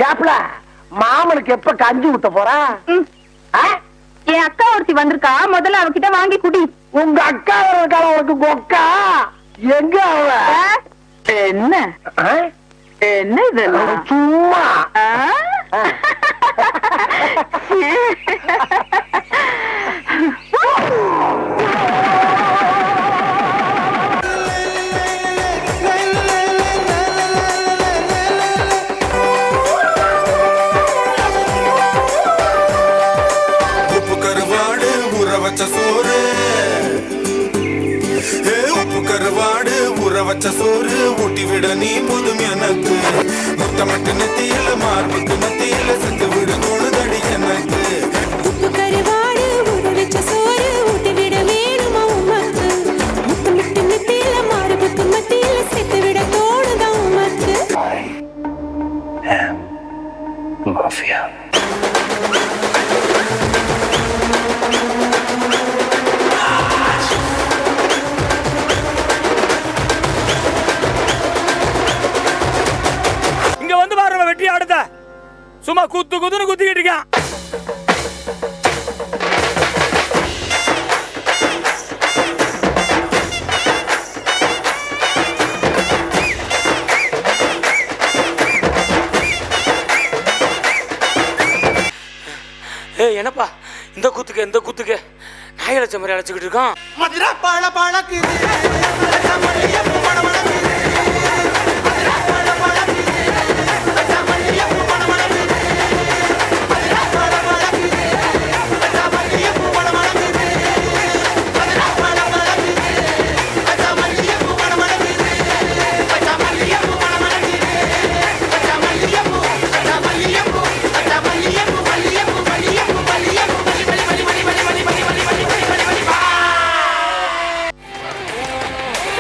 ஏப்ல மாமனுக்கு எப்ப கஞ்சி ஊத்த போறா? என் அக்கா ஒருத்தி வந்திருக்கா, முதல்ல அவகிட்ட வாங்கி குடி. உங்க அக்கா இருக்கால உனக்கு கொக்கா? எங்க அவ? என்ன என்ன இதெல்லாம்? சும்மா சோறு உப்பு கருவாடு ஊற வச்ச சோறு ஊட்டி விட நீ போதும் எனக்கு. முத்தமட்டு நெத்தியில மார்புக்கு மத்தியில செத்து விட தோணுதடி எனக்கு. உப்பு கருவாடு ஊற வச்ச சோறு ஊட்டி விட வேணுமா உமக்கு. முத்தமட்டு நெத்தியில மார்புக்கு மத்தியில செத்து விட தோணுதா உமக்கு. I am Mafia. வெற்றி ஆடுத சும்மா குத்து குத்துன்னு குத்திக்கிட்டு இருக்கான். என்னப்பா இந்த குத்துக்கு நாய் அழைச்ச மாதிரி அழைச்சுக்கிட்டு இருக்கான்.